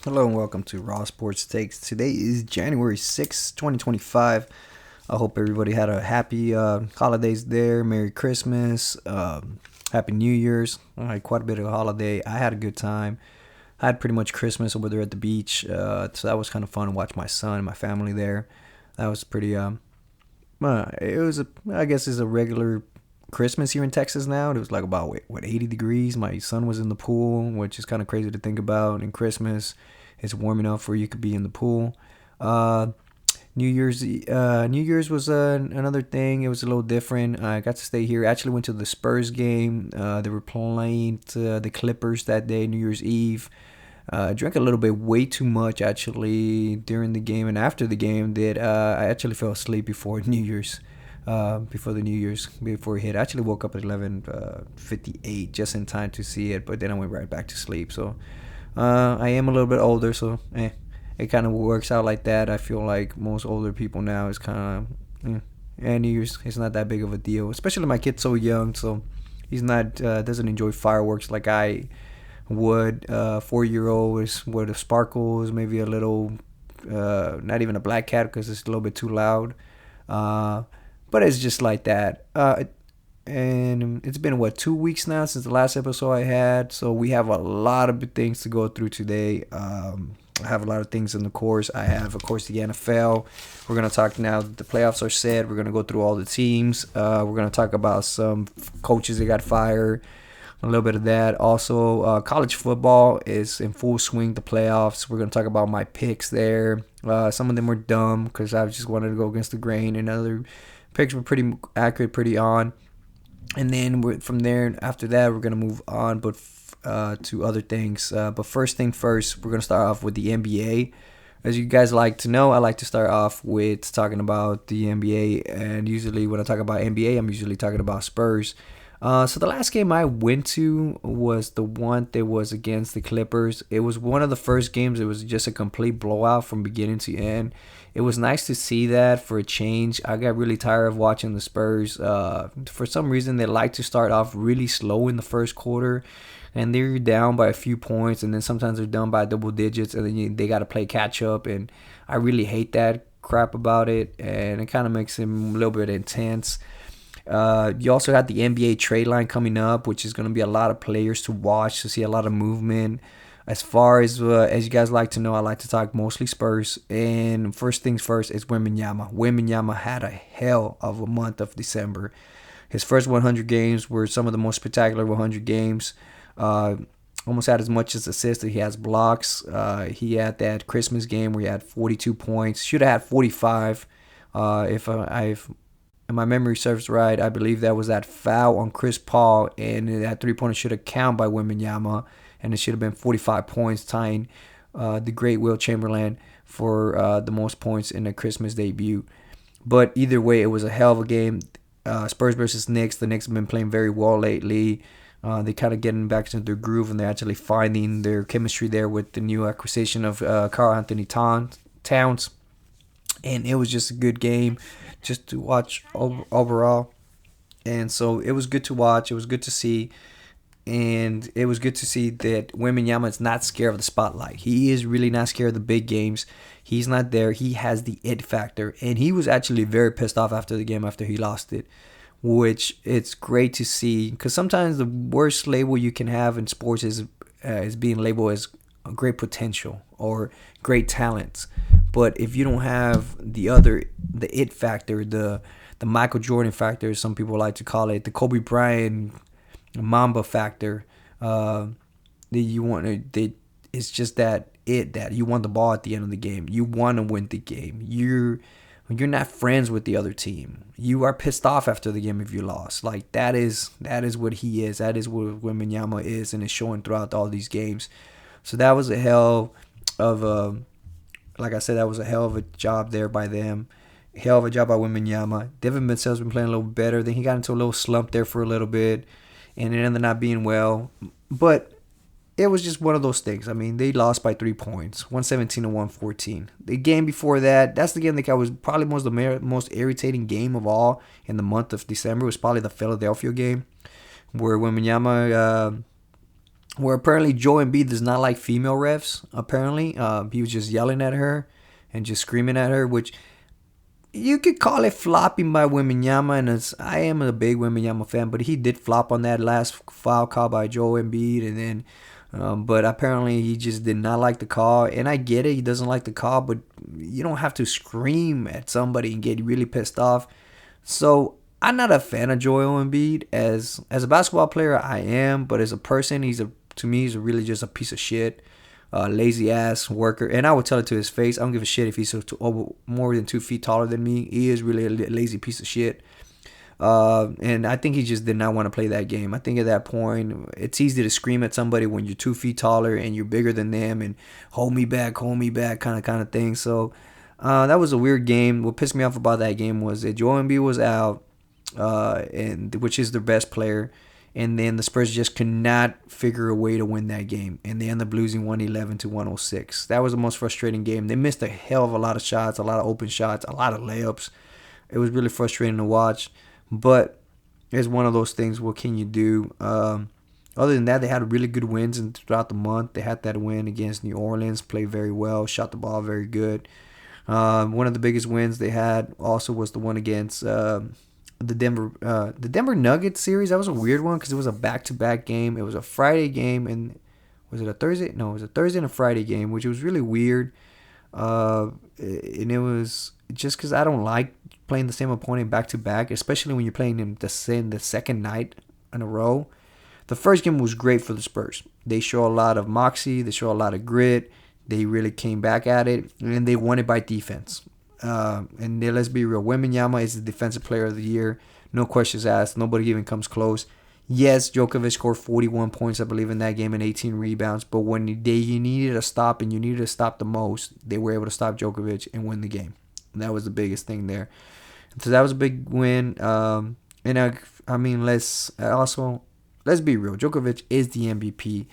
Hello and welcome to Raw Sports Takes. Today is January 6th, 2025. I hope everybody had a happy holidays there. Merry Christmas. Happy New Year's. I had quite a bit of a holiday. I had a good time. I had pretty much Christmas over there at the beach. So that was kind of fun to watch my son and my family there. That was pretty, it was, I guess it's a regular Christmas here in Texas now. It was like about, 80 degrees. My son was in the pool, which is kind of crazy to think about. In Christmas, it's warm enough where you could be in the pool. Uh, New Year's was another thing. It was a little different. I got to stay here. Actually went to the Spurs game. They were playing the Clippers that day, New Year's Eve. Drank a little bit, way too much actually during the game and after the game. That I actually fell asleep before New Year's. Before it hit, I actually woke up at 11:58 just in time to see it, but then I went right back to sleep. So I am a little bit older, so it kind of works out like that. I feel like most older people now is kind of, New Year's it's not that big of a deal, especially my kid's so young, so he's not doesn't enjoy fireworks like I would. 4-year old is with the sparkles, maybe a little, not even a black cat because it's a little bit too loud. But it's just like that. And it's been 2 weeks now since the last episode I had, so we have a lot of things to go through today. I have a lot of things in the course. I have, of course, the NFL. We're gonna talk now that the playoffs are set. We're gonna go through all the teams. We're gonna talk about some coaches that got fired, a little bit of that. Also, college football is in full swing. The playoffs. We're gonna talk about my picks there. Some of them were dumb because I just wanted to go against the grain, and other picks were pretty accurate, pretty on. And then from there, after that, we're gonna move on, but to other things. But first thing first, we're gonna start off with the NBA. As you guys like to know, I like to start off with talking about the NBA, and usually when I talk about NBA, I'm usually talking about Spurs. So the last game I went to was the one that was against the Clippers. It was one of the first games. It was just a complete blowout from beginning to end. It was nice to see that for a change. I got really tired of watching the Spurs. For some reason, they like to start off really slow in the first quarter, and they're down by a few points, and then sometimes they're down by double digits, and then they got to play catch up. And I really hate that crap about it, and it kind of makes them a little bit intense. You also got the NBA trade line coming up, which is going to be a lot of players to watch, to see a lot of movement. As far as you guys like to know, I like to talk mostly Spurs. And first things first is Wembanyama. Wembanyama had a hell of a month of December. His first 100 games were some of the most spectacular 100 games. Almost had as much as assists. He has blocks. He had that Christmas game where he had 42 points. Should have had 45. If my memory serves right, I believe that was that foul on Chris Paul, and that three-pointer should have counted by Wembanyama, and it should have been 45 points, tying the great Will Chamberlain for the most points in the Christmas debut. But either way, it was a hell of a game. Spurs versus Knicks. The Knicks have been playing very well lately. They kind of getting back into their groove, and they're actually finding their chemistry there with the new acquisition of Karl Anthony Towns. And it was just a good game just to watch overall. And so it was good to watch. It was good to see. And it was good to see that Wembanyama is not scared of the spotlight. He is really not scared of the big games. He's not there. He has the it factor. And he was actually very pissed off after the game after he lost it, which it's great to see. Because sometimes the worst label you can have in sports is being labeled as great potential or great talents. But if you don't have the it factor, the Michael Jordan factor, some people like to call it, the Kobe Bryant Mamba factor, it's just that you want the ball at the end of the game. You want to win the game. You're not friends with the other team. You are pissed off after the game if you lost. Like that is what he is. That is what Wembanyama is, and is showing throughout all these games. So that was a hell of a, like I said, that was a hell of a job there by them. Hell of a job by Wembanyama. Devin Vassell's been playing a little better. Then he got into a little slump there for a little bit, and it ended up not being well. But it was just one of those things. I mean, they lost by 3 points, 117 to 114. The game before that, that's the game that was probably the most irritating game of all in the month of December. It was probably the Philadelphia game, where Wembanyama where apparently Joel Embiid does not like female refs. Apparently, he was just yelling at her and just screaming at her, which you could call it flopping by Wembanyama, and I am a big Wembanyama fan, but he did flop on that last foul call by Joel Embiid, and then, but apparently he just did not like the call, and I get it, he doesn't like the call, but you don't have to scream at somebody and get really pissed off. So I'm not a fan of Joel Embiid as a basketball player. I am, but as a person, to me he's really just a piece of shit. Lazy ass worker, and I would tell it to his face. I don't give a shit if he's more than 2 feet taller than me. He is really a lazy piece of shit. And I think he just did not want to play that game. I think at that point, it's easy to scream at somebody when you're 2 feet taller and you're bigger than them, and hold me back, kind of thing. So that was a weird game. What pissed me off about that game was that Joel Embiid was out, and which is their best player. And then the Spurs just could not figure a way to win that game. And they ended up losing 111 to 106. That was the most frustrating game. They missed a hell of a lot of shots, a lot of open shots, a lot of layups. It was really frustrating to watch. But it's one of those things. What can you do? Other than that, they had really good wins throughout the month. They had that win against New Orleans, played very well, shot the ball very good. One of the biggest wins they had also was the one against the Denver Nuggets series. That was a weird one because it was a back-to-back game. It was a Friday game, and was it a Thursday? No, it was a Thursday and a Friday game, which was really weird. And it was just because I don't like playing the same opponent back-to-back, especially when you're playing them the second night in a row. The first game was great for the Spurs. They show a lot of moxie. They show a lot of grit. They really came back at it, and they won it by defense. And then let's be real, Wembanyama is the defensive player of the year. No questions asked. Nobody even comes close. Yes, Djokovic scored 41 points, I believe, in that game and 18 rebounds. But when you needed a stop and you needed to stop the most, they were able to stop Djokovic and win the game. And that was the biggest thing there. So that was a big win. And I mean, let's be real. Djokovic is the MVP.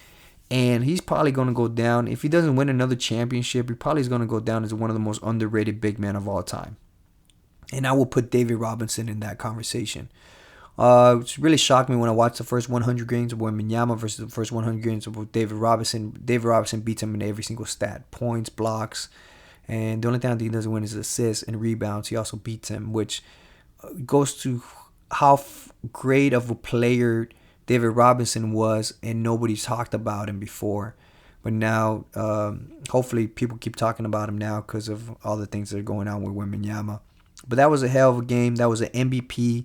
And he's probably going to go down. If he doesn't win another championship, he probably is going to go down as one of the most underrated big men of all time. And I will put David Robinson in that conversation. It really shocked me when I watched the first 100 games of Wembanyama versus the first 100 games of David Robinson. David Robinson beats him in every single stat. Points, blocks. And the only thing I think he doesn't win is assists and rebounds. He also beats him, which goes to how great of a player David Robinson was, and nobody talked about him before. But now, hopefully people keep talking about him now because of all the things that are going on with Wembanyama. But that was a hell of a game. That was an MVP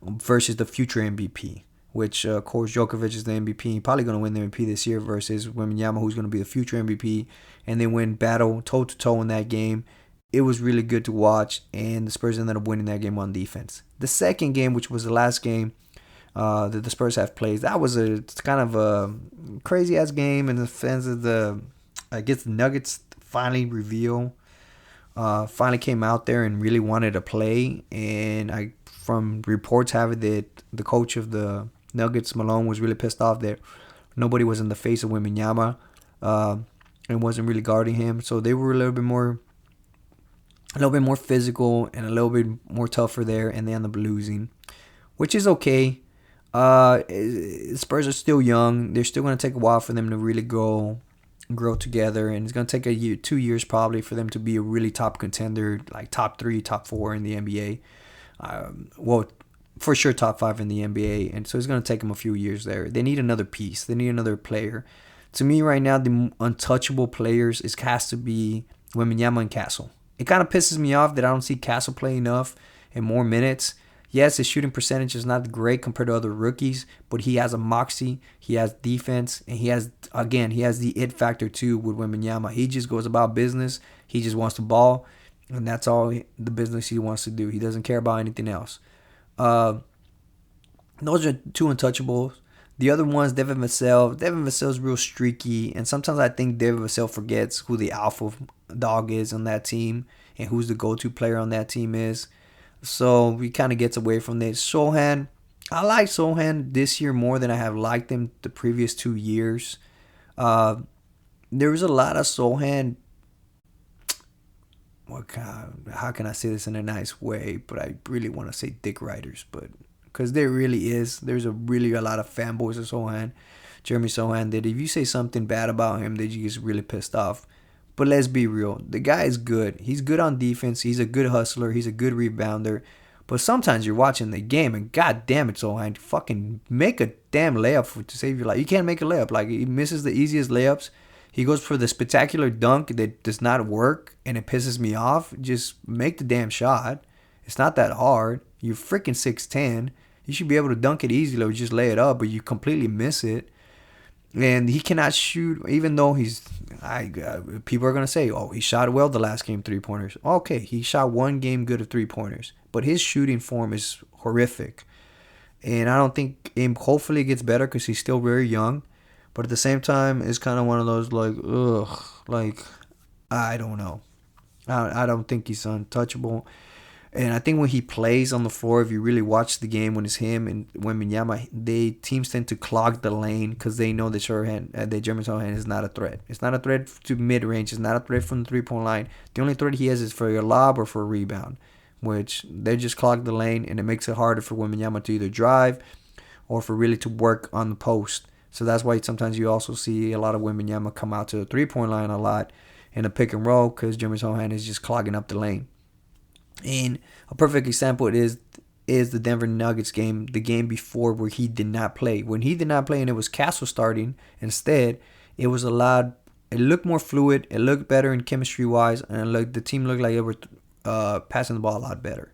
versus the future MVP, which, of course, Djokovic is the MVP. He's probably going to win the MVP this year versus Wembanyama, who's going to be the future MVP. And they win battle toe-to-toe in that game. It was really good to watch, and the Spurs ended up winning that game on defense. The second game, which was the last game that the Spurs have played, that was it's kind of a crazy ass game in the sense of I guess the Nuggets finally came out there and really wanted to play, and from reports have it that the coach of the Nuggets, Malone, was really pissed off that nobody was in the face of Wembanyama and wasn't really guarding him, so they were a little bit more physical and a little bit more tougher there, and they ended up losing, which is okay. Spurs are still young. They're still going to take a while for them to really grow together, and it's going to take 2 years probably for them to be a really top contender, like top 3, top 4 in the NBA. Well, for sure top 5 in the NBA, and so it's going to take them a few years there. They need another piece. They need another player. To me right now, the untouchable players has to be Wembanyama and Castle. It kind of pisses me off that I don't see Castle play enough and more minutes. Yes, his shooting percentage is not great compared to other rookies, but he has a moxie, he has defense, and he has the it factor too with Wembanyama. He just goes about business. He just wants to ball, and that's all the business he wants to do. He doesn't care about anything else. Those are two untouchables. The other one's Devin Vassell. Devin Vassell's real streaky, and sometimes I think Devin Vassell forgets who the alpha dog is on that team and who's the go-to player on that team is. So he kind of gets away from this. Sochan, I like Sochan this year more than I have liked him the previous 2 years. There was a lot of Sochan. How can I say this in a nice way? But I really want to say dick riders, but because there really is. There's a lot of fanboys of Sochan. Jeremy Sohan, that if you say something bad about him, that you get really pissed off. But let's be real. The guy is good. He's good on defense. He's a good hustler. He's a good rebounder. But sometimes you're watching the game and god damn it, Sohan, fucking make a damn layup to save your life. You can't make a layup. Like, he misses the easiest layups. He goes for the spectacular dunk that does not work and it pisses me off. Just make the damn shot. It's not that hard. You're freaking 6'10". You should be able to dunk it easily or just lay it up, but you completely miss it. And he cannot shoot, even though people are going to say, oh, he shot well the last game, three-pointers. Okay, he shot one game good of three-pointers. But his shooting form is horrific. And I don't think, hopefully it gets better because he's still very young. But at the same time, it's kind of one of those, like, ugh, like, I don't know. I don't think he's untouchable. And I think when he plays on the floor, if you really watch the game when it's him and Wembanyama, teams tend to clog the lane because they know that Jeremy Sohan is not a threat. It's not a threat to mid-range. It's not a threat from the three-point line. The only threat he has is for a lob or for a rebound, which they just clog the lane, and it makes it harder for Wembanyama to either drive or for really to work on the post. So that's why sometimes you also see a lot of Wembanyama come out to the three-point line a lot in a pick and roll because Jeremy Sohan is just clogging up the lane. And a perfect example is the Denver Nuggets game, the game before where he did not play. When he did not play and it was Castle starting, instead, it looked more fluid, it looked better in chemistry-wise, and the team looked like they were passing the ball a lot better.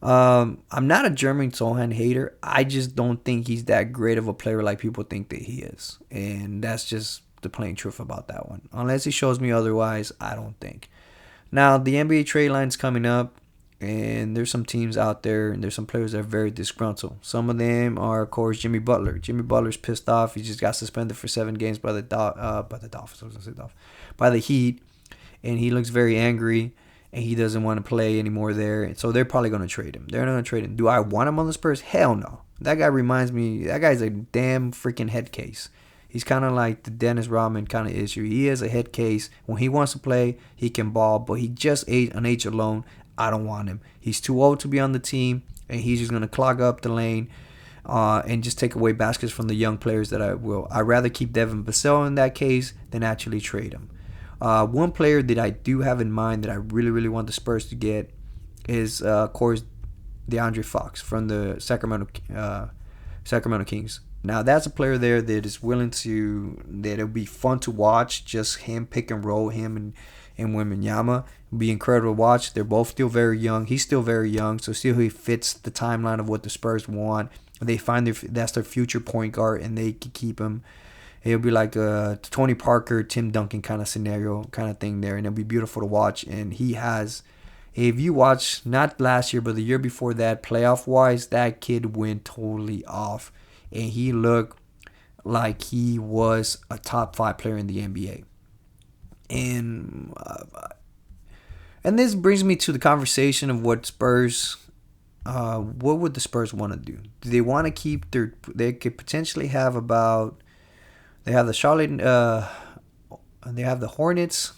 I'm not a Jeremy Sohan hater. I just don't think he's that great of a player like people think that he is. And that's just the plain truth about that one. Unless he shows me otherwise, I don't think. Now, the NBA trade line's coming up, and there's some teams out there, and there's some players that are very disgruntled. Some of them are, of course, Jimmy Butler. Jimmy Butler's pissed off. He just got suspended for 7 games by the Heat, and he looks very angry, and he doesn't want to play anymore there. And so they're probably going to trade him. They're not going to trade him. Do I want him on the Spurs? Hell no. That guy reminds me, that guy's a damn freaking head case. He's kind of like the Dennis Rodman kind of issue. He is a head case. When he wants to play, he can ball, but he just on age alone, I don't want him. He's too old to be on the team, and he's just going to clog up the lane and just take away baskets from the young players that I will. I'd rather keep Devin Vassell in that case than actually trade him. One player that I do have in mind that I really, really want the Spurs to get is, of course, DeAndre Fox from the Sacramento Kings. Now, that's a player there that is willing to, that it'll be fun to watch, just him pick and roll, him and Wembanyama. It'll be incredible to watch. They're both still very young. He's still very young, so still he fits the timeline of what the Spurs want. They find that's their future point guard, and they can keep him. It'll be like a Tony Parker, Tim Duncan kind of scenario, kind of thing there, and it'll be beautiful to watch. And he has, if you watch, not last year, but the year before that, playoff-wise, that kid went totally off. And he looked like he was a top 5 player in the NBA. And this brings me to the conversation of what Spurs, what would the Spurs want to do? Do they want to keep they could potentially have they have the Hornets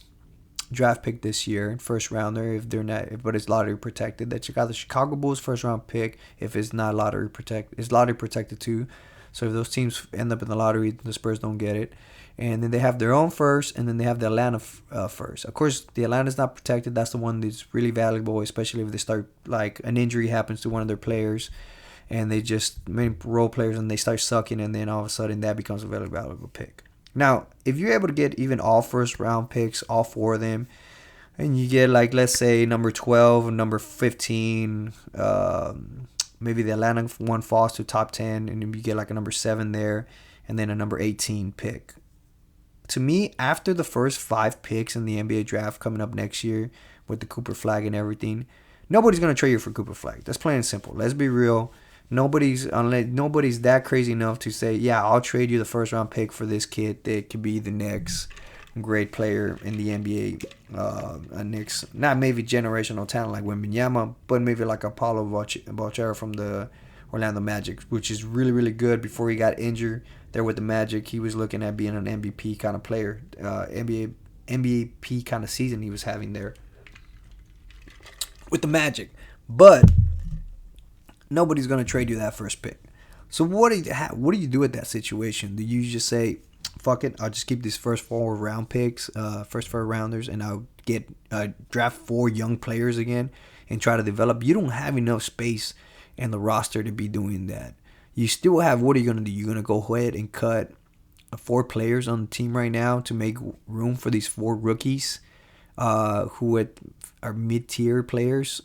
draft pick this year, first rounder, if they're not, but it's lottery protected. That you got the Chicago Bulls first round pick if it's not lottery protected. It's lottery protected too. So if those teams end up in the lottery, the Spurs don't get it. And then they have their own first, and then they have the Atlanta first. Of course, the Atlanta's not protected. That's the one that's really valuable, especially if they start, like, an injury happens to one of their players, and they just, many role players, and they start sucking, and then all of a sudden that becomes a very valuable pick. Now, if you're able to get even all first-round picks, all 4 of them, and you get, like, let's say number 12 and number 15, maybe the Atlanta one falls to top 10, and then you get, like, a number 7 there, and then a number 18 pick. To me, after the first 5 picks in the NBA draft coming up next year with the Cooper Flag and everything, nobody's going to trade you for Cooper Flag. That's plain and simple. Let's be real. Nobody's that crazy enough to say, yeah, I'll trade you the first round pick for this kid that could be the next great player in the NBA. Next, not maybe generational talent like Wembanyama, but maybe like Apollo Bocchero from the Orlando Magic, which is really, really good. Before he got injured there with the Magic, he was looking at being an MVP kind of player. MVP kind of season he was having there with the Magic. But nobody's going to trade you that first pick. So what do you do at that situation? Do you just say, "Fuck it, I'll just keep these first 4 round picks, first 4 rounders, and I'll get draft 4 young players again and try to develop"? You don't have enough space in the roster to be doing that. You still have. What are you gonna do? You're gonna go ahead and cut 4 players on the team right now to make room for these 4 rookies, who are mid-tier players.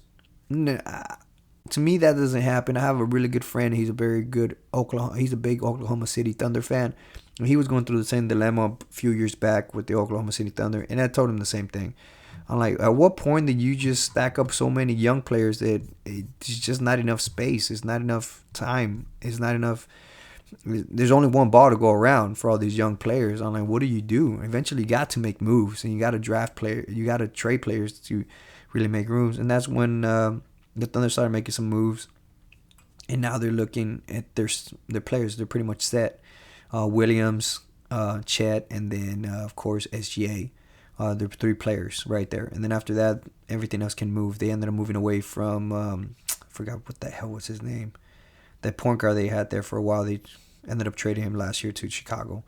To me, that doesn't happen. I have a really good friend. He's a very good Oklahoma. He's a big Oklahoma City Thunder fan. And he was going through the same dilemma a few years back with the Oklahoma City Thunder, and I told him the same thing. I'm like, at what point did you just stack up so many young players that it's just not enough space? It's not enough time. It's not enough. There's only one ball to go around for all these young players. I'm like, what do you do? Eventually, you got to make moves, and you got to draft players. You got to trade players to really make rooms, and that's when the Thunder started making some moves, and now they're looking at their players. They're pretty much set. Williams, Chet, and then of course SGA. They're 3 players right there, and then after that, everything else can move. They ended up moving away from I forgot what the hell was his name. That point guard they had there for a while. They ended up trading him last year to Chicago.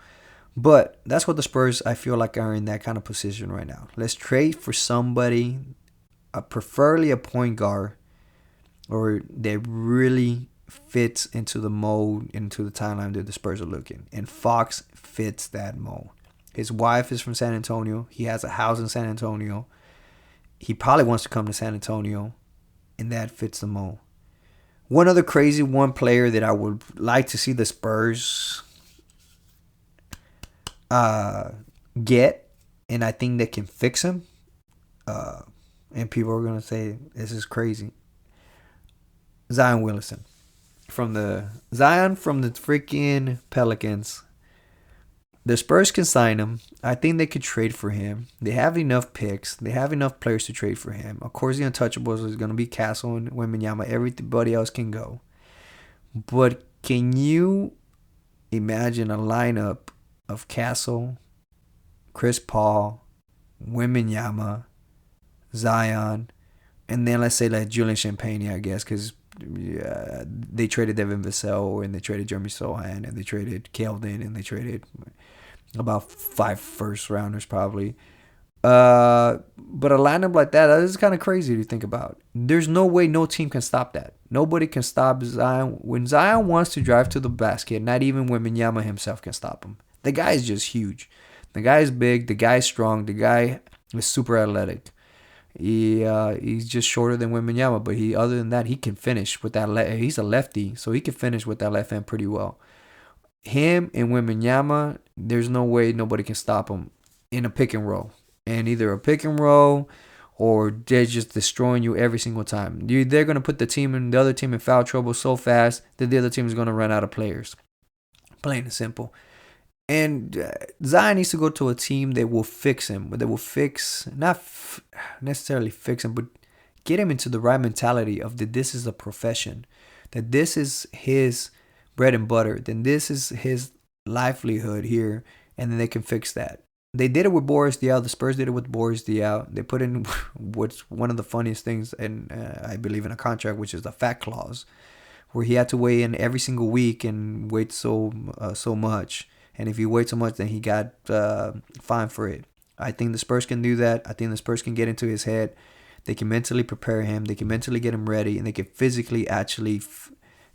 But that's what the Spurs, I feel like, are in that kind of position right now. Let's trade for somebody, preferably a point guard, or that really fits into the mold, into the timeline that the Spurs are looking. And Fox fits that mold. His wife is from San Antonio. He has a house in San Antonio. He probably wants to come to San Antonio, and that fits the mold. One other crazy player that I would like to see the Spurs get, and I think they can fix him. And people are gonna say this is crazy. Zion Williamson from the freaking Pelicans. The Spurs can sign him. I think they could trade for him. They have enough picks. They have enough players to trade for him. Of course, the untouchables is going to be Castle and Wembanyama. Everybody else can go. But can you imagine a lineup of Castle, Chris Paul, Wembanyama, Zion, and then let's say like Julian Champagne, I guess, because they traded Devin Vassell, and they traded Jeremy Sohan, and they traded Keldon, and they traded about 5 first-rounders probably. But a lineup like that is kind of crazy to think about. There's no way no team can stop that. Nobody can stop Zion. When Zion wants to drive to the basket, not even Wembanyama himself can stop him. The guy is just huge. The guy is big. The guy is strong. The guy is super athletic. He's just shorter than Wembanyama, but other than that, he can finish with that. He's a lefty, so he can finish with that left hand pretty well. Him and Wembanyama, there's no way nobody can stop him in a pick and roll. And either a pick and roll, or they're just destroying you every single time. They're gonna put the other team in foul trouble so fast that the other team is gonna run out of players. Plain and simple. And Zion needs to go to a team that will fix him, but that will not necessarily fix him, but get him into the right mentality of that this is a profession, that this is his bread and butter, then this is his livelihood here, and then they can fix that. They did it with Boris Diaw. The Spurs did it with Boris Diaw. They put in what's one of the funniest things, and I believe in a contract, which is the fat clause, where he had to weigh in every single week and wait so much. And if he waits so much, then he got fined for it. I think the Spurs can do that. I think the Spurs can get into his head. They can mentally prepare him. They can mentally get him ready. And they can physically actually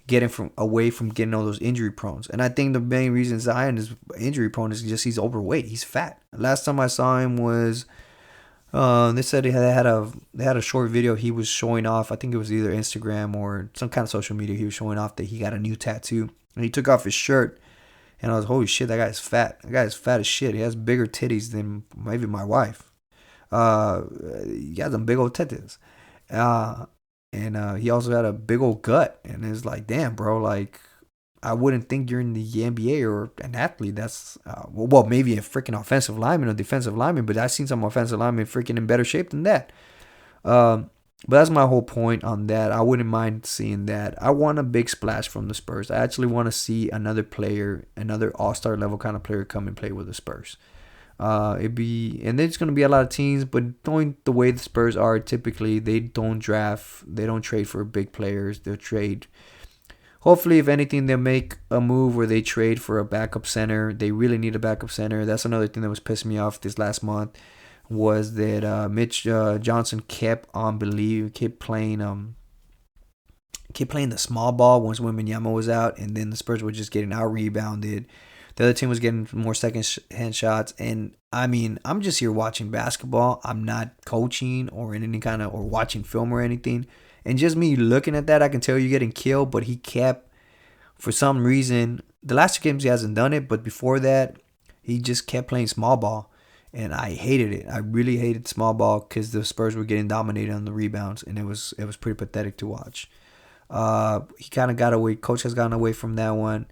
get him away from getting all those injury prones. And I think the main reason Zion is injury prone is just he's overweight. He's fat. Last time I saw him was, they said they had a short video he was showing off. I think it was either Instagram or some kind of social media. He was showing off that he got a new tattoo. And he took off his shirt. And I was, holy shit, that guy's fat. That guy's fat as shit. He has bigger titties than maybe my wife. He has some big old titties. And he also had a big old gut. And it's like, damn, bro, like, I wouldn't think you're in the NBA or an athlete. That's, well, maybe a freaking offensive lineman or defensive lineman. But I've seen some offensive linemen freaking in better shape than that. But that's my whole point on that. I wouldn't mind seeing that. I want a big splash from the Spurs. I actually want to see another player, another all-star level kind of player come and play with the Spurs. And there's going to be a lot of teams, but knowing the way the Spurs are, typically they don't draft, they don't trade for big players. They'll trade hopefully, if anything, they'll make a move where they trade for a backup center. They really need a backup center. That's another thing that was pissing me off this last month, was that Mitch Johnson kept on kept playing the small ball once Wembanyama was out, and then the Spurs were just getting out rebounded. The other team was getting more second hand shots, and I mean, I'm just here watching basketball. I'm not coaching or in any kind of, or watching film or anything. And just me looking at that, I can tell you're getting killed. But he kept, for some reason, the last 2 games he hasn't done it, but before that, he just kept playing small ball, and I hated it. I really hated small ball because the Spurs were getting dominated on the rebounds, and it was pretty pathetic to watch. He kind of got away. Coach has gotten away from that one.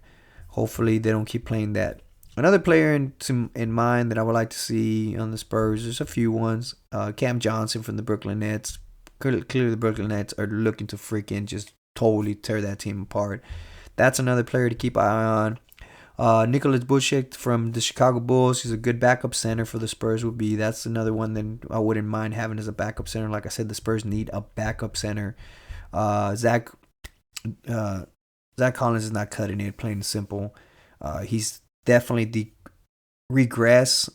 Hopefully, they don't keep playing that. Another player in mind that I would like to see on the Spurs, there's a few ones. Cam Johnson from the Brooklyn Nets. Clearly, the Brooklyn Nets are looking to freaking just totally tear that team apart. That's another player to keep an eye on. Nicholas Vucevic from the Chicago Bulls. He's a good backup center for the Spurs. That's another one that I wouldn't mind having as a backup center. Like I said, the Spurs need a backup center. Zach Collins is not cutting it, plain and simple. He's definitely regress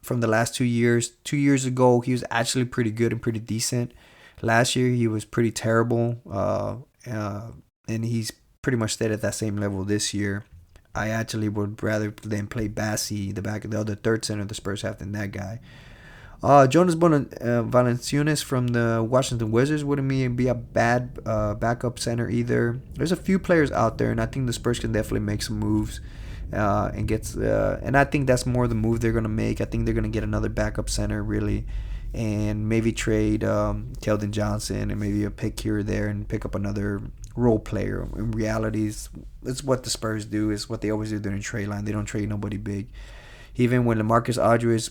from the last 2 years. 2 years ago, he was actually pretty good and pretty decent. Last year, he was pretty terrible, and he's pretty much stayed at that same level this year. I actually would rather than play Bassi, the other third center the Spurs have, than that guy. Jonas Valanciunas from the Washington Wizards wouldn't be a bad backup center either. There's a few players out there, and I think the Spurs can definitely make some moves and I think that's more the move they're gonna make. I think they're gonna get another backup center really, and maybe trade Keldon Johnson and maybe a pick here or there and pick up another role player. In reality, it's what the Spurs do. It's what they always do during trade line. They don't trade nobody big. Even when LaMarcus Aldridge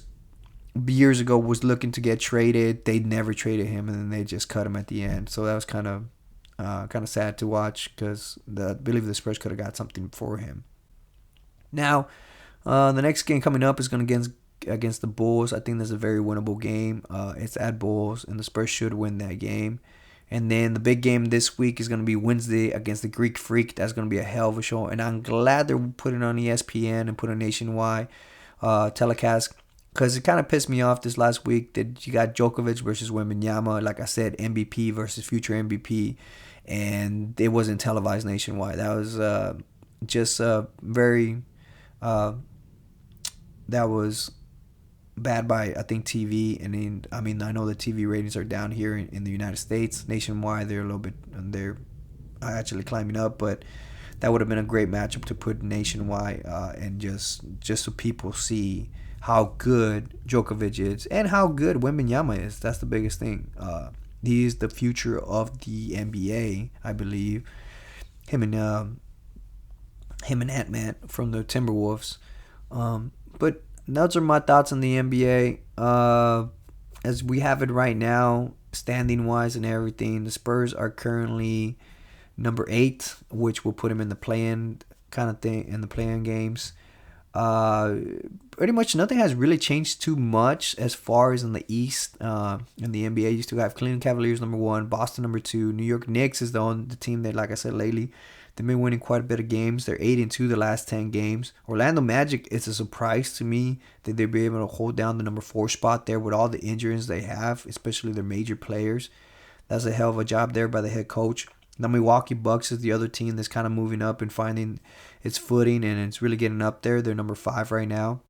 years ago was looking to get traded, they never traded him, and then they just cut him at the end. So that was kind of sad to watch, because I believe the Spurs could have got something for him. Now, the next game coming up is going to against the Bulls. I think that's a very winnable game. It's at Bulls, and the Spurs should win that game. And then the big game this week is going to be Wednesday against the Greek Freak. That's going to be a hell of a show, and I'm glad they're putting on ESPN and put a nationwide telecast, because it kind of pissed me off this last week that you got Djokovic versus Wembanyama. Like I said, MVP versus future MVP, and it wasn't televised nationwide. That was just very that was bad by, I think, TV. And then, I mean, I know the TV ratings are down here in the United States. Nationwide, they're actually climbing up, but that would have been a great matchup to put nationwide, and just so people see how good Djokovic is and how good Wembanyama is. That's the biggest thing. He is the future of the NBA, I believe. Him and Ant-Man from the Timberwolves. But those are my thoughts on the NBA. As we have it right now, standing-wise and everything, the Spurs are currently number 8, which will put him in the play-in kind of thing, in the play-in games. Pretty much nothing has really changed too much as far as in the East. In the NBA, you still have Cleveland Cavaliers number 1, Boston number 2. New York Knicks is the team that, like I said, lately they've been winning quite a bit of games. They're 8-2 the last 10 games. Orlando Magic, it's a surprise to me that they'll be able to hold down the number 4 spot there with all the injuries they have, especially their major players. That's a hell of a job there by the head coach. The Milwaukee Bucks is the other team that's kind of moving up and finding its footing, and it's really getting up there. They're number 5 right now.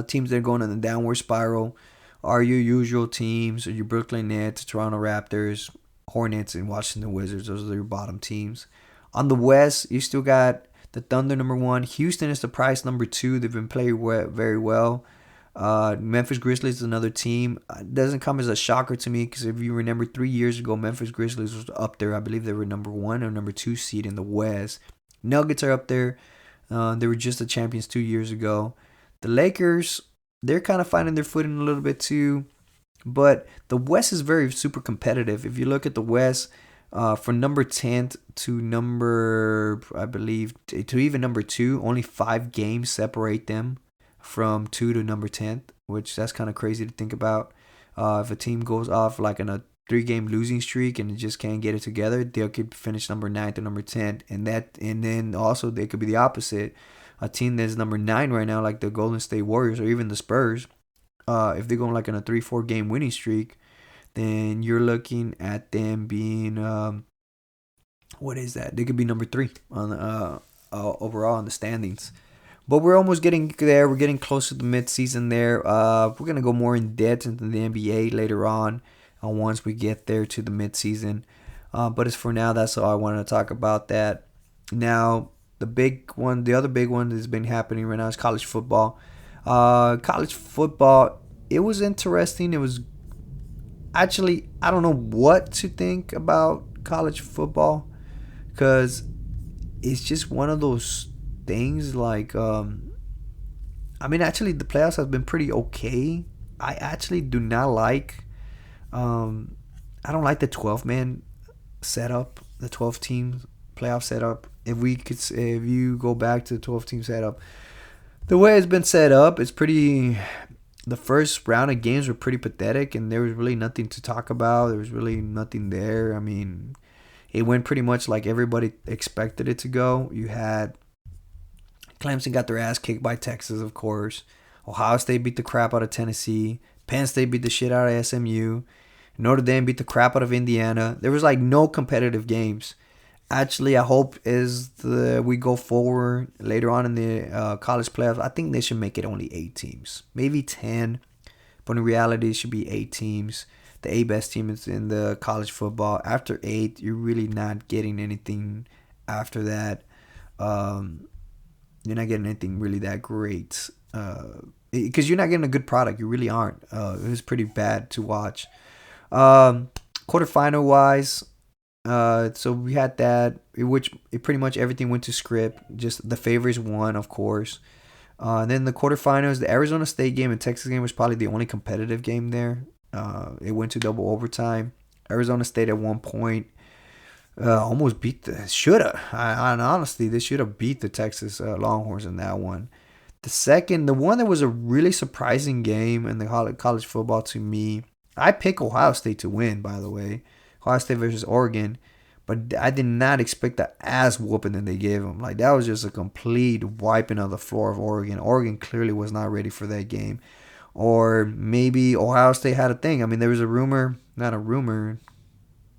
Teams that are going on the downward spiral are your usual teams, or your Brooklyn Nets, Toronto Raptors, Hornets, and Washington Wizards. Those are your bottom teams. On the West, you still got the Thunder number 1. Houston is the price number 2. They've been playing very well. Memphis Grizzlies is another team. It doesn't come as a shocker to me, because if you remember 3 years ago, Memphis Grizzlies was up there. I believe they were number 1 or number 2 seed in the West. Nuggets are up there. They were just the champions 2 years ago. The Lakers, they're kind of finding their footing a little bit too. But the West is very super competitive. If you look at the West, from number 10 to number, I believe, to even number 2, only 5 games separate them from 2 to number 10th, which that's kind of crazy to think about. If a team goes off like in a 3-game losing streak and just can't get it together, they could finish number 9 to number 10. And then also they could be the opposite. A team that's number 9 right now, like the Golden State Warriors or even the Spurs, if they're going like on a 3-4 game winning streak, then you're looking at them being what is that? They could be number 3 on overall in the standings. But we're almost getting there. We're getting close to the midseason there. We're gonna go more in depth into the NBA later on, once we get there to the midseason. But as for now, that's all I wanted to talk about. That now the big one, the other big one that's been happening right now is college football. College football, it was interesting. It was actually, I don't know what to think about college football, because it's just one of those things like actually the playoffs has been pretty okay. I actually do not like I don't like the 12-man setup, the 12 team playoff setup. If you go back to the 12 team setup, the way it's been set up, it's pretty, the first round of games were pretty pathetic and there was really nothing to talk about. There was really nothing there. I mean, it went pretty much like everybody expected it to go. You had Clemson got their ass kicked by Texas, of course. Ohio State beat the crap out of Tennessee. Penn State beat the shit out of SMU. Notre Dame beat the crap out of Indiana. There was like no competitive games. Actually, I hope as we go forward later on in the college playoffs, I think they should make it only 8 teams. Maybe 10. But in reality, it should be 8 teams. The 8 best teams in the college football. After 8, you're really not getting anything after that. You're not getting anything really that great, because you're not getting a good product. You really aren't. It was pretty bad to watch. Quarterfinal wise, so we had that, which pretty much everything went to script. Just the favorites won, of course. And then the quarterfinals, the Arizona State game and Texas game was probably the only competitive game there. It went to double overtime. Arizona State at one point almost beat honestly, they should have beat the Texas Longhorns in that one. The one that was a really surprising game in the college football to me, I picked Ohio State to win, by the way. Ohio State versus Oregon. But I did not expect the ass whooping that they gave them. Like, that was just a complete wiping of the floor of Oregon. Oregon clearly was not ready for that game. Or maybe Ohio State had a thing. I mean, there was a rumor, not a rumor,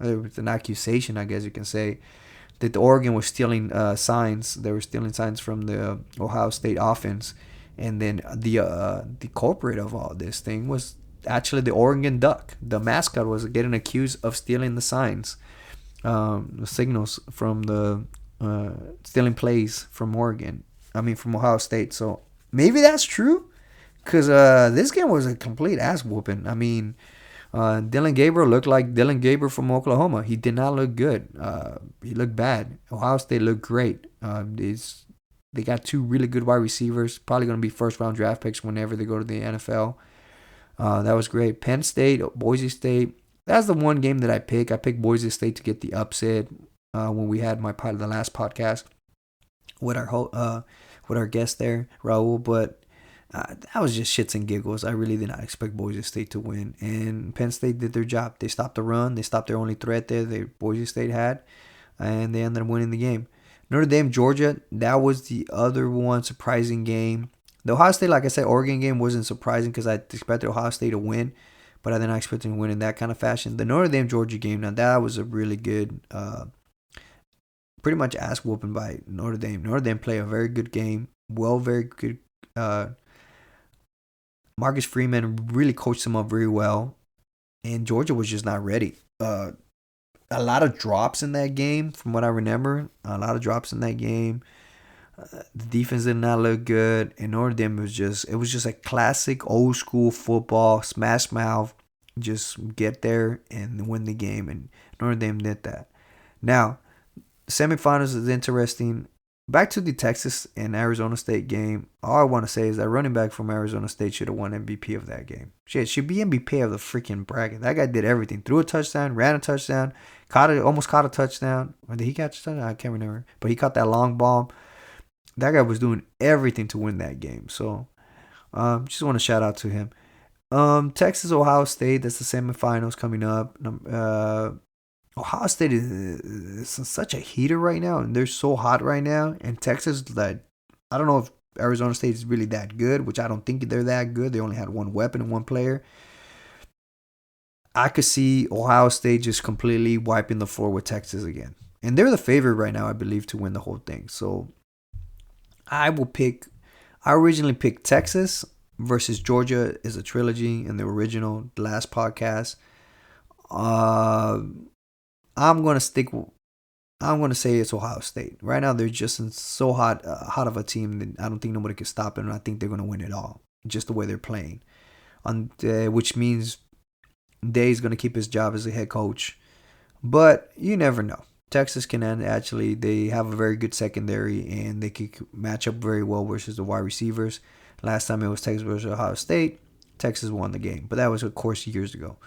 it was an accusation, I guess you can say, that the Oregon was stealing signs. They were stealing signs from the Ohio State offense. And then the culprit of all this thing was actually the Oregon Duck. The mascot was getting accused of stealing the signs, the signals from the stealing plays from from Ohio State. So maybe that's true, because this game was a complete ass whooping. I mean, Dylan Gabriel looked like Dylan Gabriel from Oklahoma. He did not look good. He looked bad. Ohio State looked great. They got 2 really good wide receivers. Probably going to be first-round draft picks whenever they go to the NFL. That was great. Penn State, Boise State. That's the one game that I picked. I picked Boise State to get the upset when we had the last podcast with our guest there, Raul. But that was just shits and giggles. I really did not expect Boise State to win. And Penn State did their job. They stopped the run. They stopped their only threat there that Boise State had. And they ended up winning the game. Notre Dame, Georgia, that was the other one surprising game. The Ohio State, like I said, Oregon game wasn't surprising because I expected Ohio State to win. But I did not expect them to win in that kind of fashion. The Notre Dame, Georgia game, now that was a really good, pretty much ass whooping by Notre Dame. Notre Dame played a very good game. Very good. Marcus Freeman really coached them up very well. And Georgia was just not ready. A lot of drops in that game, from what I remember. A lot of drops in that game. The defense did not look good. And Notre Dame was just a classic old school football, smash mouth. Just get there and win the game. And Notre Dame did that. Now, semifinals is interesting. Back to the Texas and Arizona State game. All I want to say is that running back from Arizona State should have won MVP of that game. Shit, should be MVP of the freaking bracket. That guy did everything. Threw a touchdown, ran a touchdown, almost caught a touchdown. Or did he catch a touchdown? I can't remember. But he caught that long ball. That guy was doing everything to win that game. So, just want to shout out to him. Texas, Ohio State. That's the semifinals coming up. Ohio State is such a heater right now, and they're so hot right now. And Texas, that I don't know if Arizona State is really that good, which I don't think they're that good. They only had one weapon and one player. I could see Ohio State just completely wiping the floor with Texas again. And they're the favorite right now, I believe, to win the whole thing. So I will pick. I originally picked Texas versus Georgia is a trilogy in the original, the last podcast. Uh, I'm gonna stick. I'm gonna say it's Ohio State. Right now, they're just in so hot of a team that I don't think nobody can stop it, and I think they're gonna win it all, just the way they're playing. Which means Day's gonna keep his job as a head coach, but you never know. Texas can actually, they have a very good secondary and they could match up very well versus the wide receivers. Last time it was Texas versus Ohio State. Texas won the game, but that was, of course, years ago.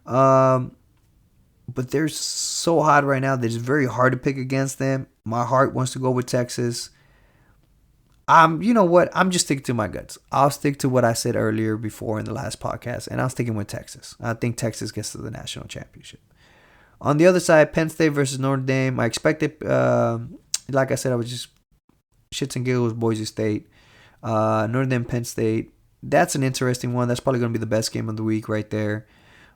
But they're so hot right now that it's very hard to pick against them. My heart wants to go with Texas. You know what? I'm just sticking to my guts. I'll stick to what I said earlier before in the last podcast, and I'm sticking with Texas. I think Texas gets to the national championship. On the other side, Penn State versus Notre Dame. I expected, like I said, I was just shits and giggles, Boise State. Notre Dame, Penn State. That's an interesting one. That's probably going to be the best game of the week right there.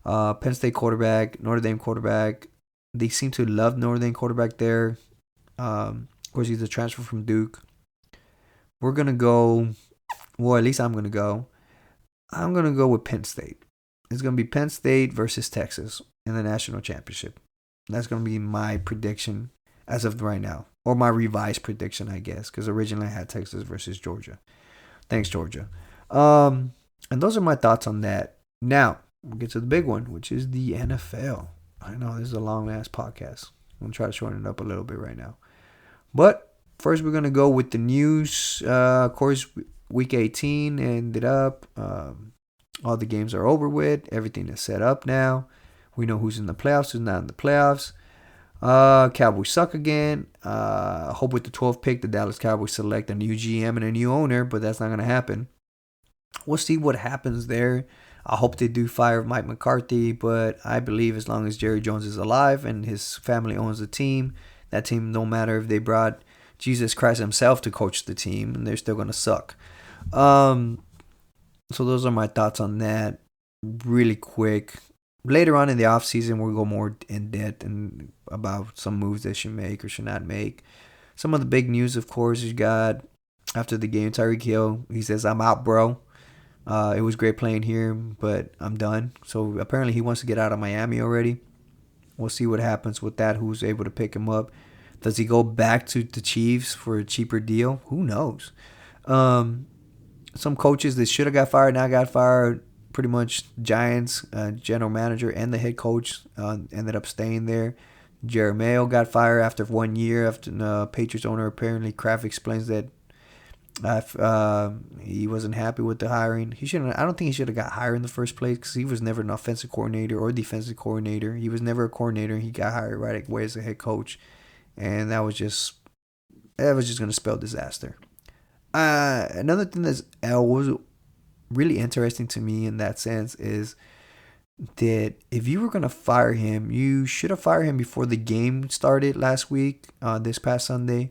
Penn State quarterback, Notre Dame quarterback. They seem to love Notre Dame quarterback there. Of course, he's a transfer from Duke. We're going to go, well, at least I'm going to go. I'm going to go with Penn State. It's going to be Penn State versus Texas in the national championship. That's going to be my prediction as of right now. Or my revised prediction, I guess. Because originally I had Texas versus Georgia. Thanks, Georgia. And those are my thoughts on that. Now, we'll get to the big one, which is the NFL. I know this is a long-ass podcast. I'm going to try to shorten it up a little bit right now. But first, we're going to go with the news. Of course, Week 18 ended up. All the games are over with. Everything is set up now. We know who's in the playoffs, who's not in the playoffs. Cowboys suck again. Hope with the 12th pick, the Dallas Cowboys select a new GM and a new owner, but that's not going to happen. We'll see what happens there. I hope they do fire Mike McCarthy, but I believe as long as Jerry Jones is alive and his family owns the team, that team, no matter if they brought Jesus Christ himself to coach the team, and they're still going to suck. So those are my thoughts on that. Really quick. Later on in the offseason, we'll go more in depth and about some moves they should make or should not make. Some of the big news, of course, you got after the game, Tyreek Hill. He says, "I'm out, bro. It was great playing here, but I'm done." So apparently he wants to get out of Miami already. We'll see what happens with that. Who's able to pick him up? Does he go back to the Chiefs for a cheaper deal? Who knows? Some coaches that should have got fired now got fired. Pretty much Giants general manager and the head coach ended up staying there. Jerry Mayo got fired after 1 year after the Patriots owner. Apparently, Kraft explains that he wasn't happy with the hiring. I don't think he should have got hired in the first place because he was never an offensive coordinator or defensive coordinator. He was never a coordinator. He got hired right away as a head coach, and that was just going to spell disaster. Another thing that was really interesting to me in that sense is that if you were going to fire him, you should have fired him before the game started last week, this past Sunday,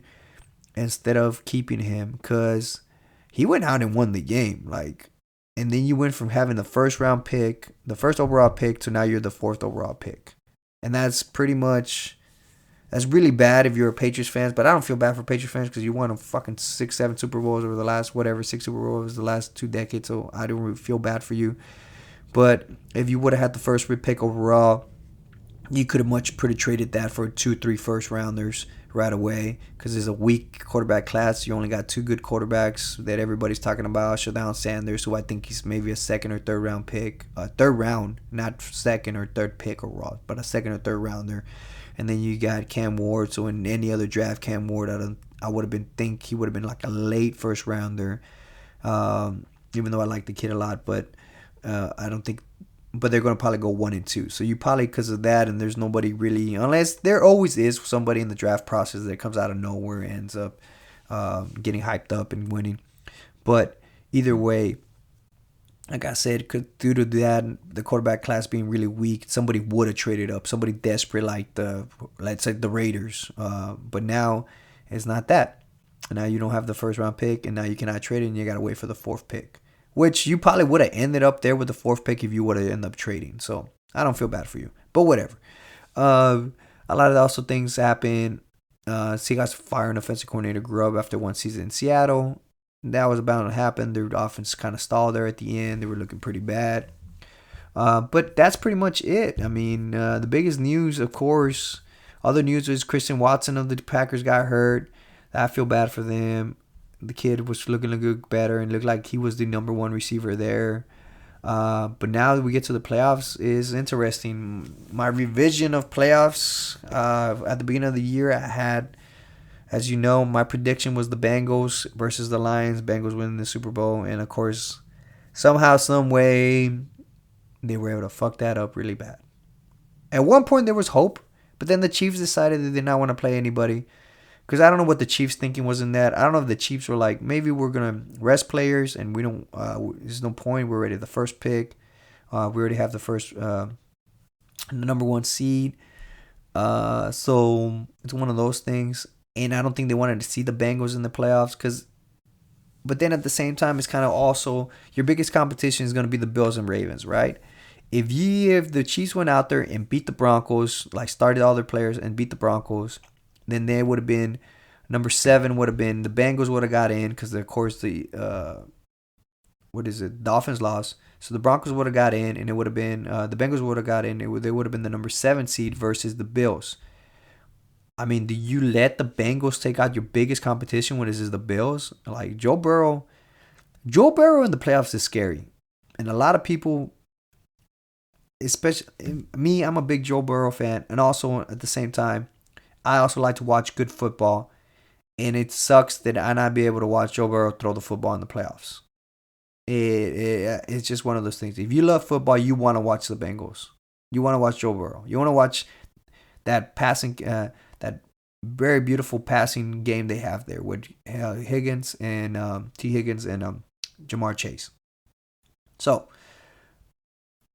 instead of keeping him, because he went out and won the game. And then you went from having the first round pick, the first overall pick, to now you're the fourth overall pick. And that's really bad if you're a Patriots fan, but I don't feel bad for Patriots fans because you won a fucking 6-7 Super Bowls over the last, 6 Super Bowls the last 2 decades, so I don't really feel bad for you. But if you would have had the first pick overall, you could have much pretty traded that for 2-3 first rounders right away because there's a weak quarterback class. You only got 2 good quarterbacks that everybody's talking about. Shadon Sanders, who I think he's maybe a second or third round pick. Third round, not second or third pick overall, but a second or third rounder. And then you got Cam Ward. So in any other draft, Cam Ward, I would have think he would have been like a late first rounder. Even though I like the kid a lot, but I don't think. But they're going to probably go 1 and 2. So you probably, because of that, and there's nobody really, unless there always is somebody in the draft process that comes out of nowhere and ends up getting hyped up and winning. But either way, like I said, due to that, the quarterback class being really weak, somebody would have traded up, somebody desperate like let's say the Raiders. But now it's not that. Now you don't have the first round pick, and now you cannot trade it, and you gotta wait for the fourth pick, which you probably would have ended up there with the fourth pick if you would have ended up trading. So I don't feel bad for you, but whatever. Uh, a lot of also things happen. Seahawks firing offensive coordinator Grubb after one season in Seattle. That was bound to happen. Their offense kind of stalled there at the end. They were looking pretty bad. But that's pretty much it. I mean, the biggest news, of course, other news is Christian Watson of the Packers got hurt. I feel bad for them. The kid was looking a good better and looked like he was the number one receiver there. But now that we get to the playoffs is interesting. My revision of playoffs at the beginning of the year, I had, as you know, my prediction was the Bengals versus the Lions. Bengals winning the Super Bowl, and of course, somehow, some way, they were able to fuck that up really bad. At one point, there was hope, but then the Chiefs decided they did not want to play anybody. Because I don't know what the Chiefs' thinking was in that. I don't know if the Chiefs were like, maybe we're going to rest players and we don't, there's no point. We're already the first pick. We already have the first, the number one seed. So it's one of those things. And I don't think they wanted to see the Bengals in the playoffs. But then at the same time, it's kind of also, your biggest competition is going to be the Bills and Ravens, right? If the Chiefs went out there and beat the Broncos, like started all their players and beat the Broncos, then they would have been number 7 would have been the Bengals would have got in because of course the Dolphins lost, so the Broncos would have got in, and it would have been the Bengals would have got in. They would have been the number 7 seed versus the Bills. I mean, do you let the Bengals take out your biggest competition when this is the Bills? Like Joe Burrow in the playoffs is scary, and a lot of people, especially me, I'm a big Joe Burrow fan, and also at the same time, I also like to watch good football, and it sucks that I not be able to watch Joe Burrow throw the football in the playoffs. It's just one of those things. If you love football, you want to watch the Bengals. You want to watch Joe Burrow. You want to watch that passing, that very beautiful passing game they have there with Higgins and T. Higgins and Jamar Chase. So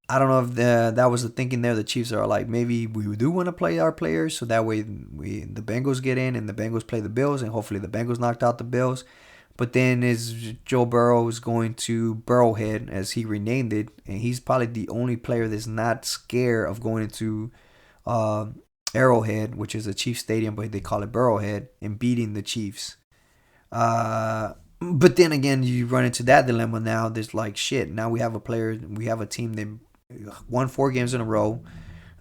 I don't know if that was the thinking there. The Chiefs are like, maybe we do want to play our players, so that way the Bengals get in and the Bengals play the Bills, and hopefully the Bengals knocked out the Bills. But then is Joe Burrow is going to Burrowhead, as he renamed it, and he's probably the only player that's not scared of going into Arrowhead, which is a Chiefs stadium, but they call it Burrowhead, and beating the Chiefs. But then again, you run into that dilemma now. There's like, shit, now we have a team that won 4 games in a row.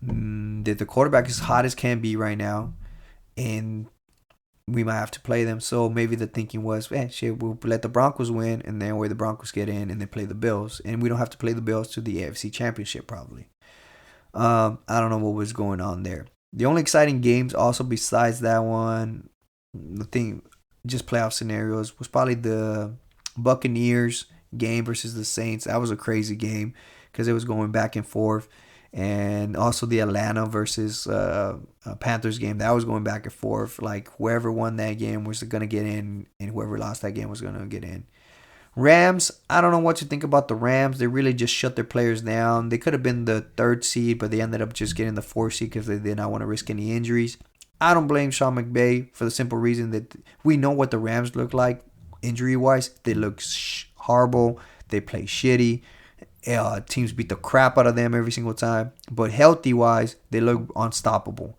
The quarterback is hot as can be right now, and we might have to play them. So maybe the thinking was, shit, we'll let the Broncos win, and then where the Broncos get in and they play the Bills, and we don't have to play the Bills to the AFC Championship probably. I don't know what was going on there. The only exciting games also besides that one, the thing, just playoff scenarios, was probably the Buccaneers game versus the Saints. That was a crazy game because it was going back and forth. And also the Atlanta versus Panthers game. That was going back and forth. Like, whoever won that game was going to get in, and whoever lost that game was going to get in. Rams, I don't know what you think about the Rams. They really just shut their players down. They could have been the 3rd seed, but they ended up just getting the 4th seed because they did not want to risk any injuries. I don't blame Sean McVay for the simple reason that we know what the Rams look like injury-wise. They look horrible. They play shitty. Teams beat the crap out of them every single time. But healthy-wise, they look unstoppable.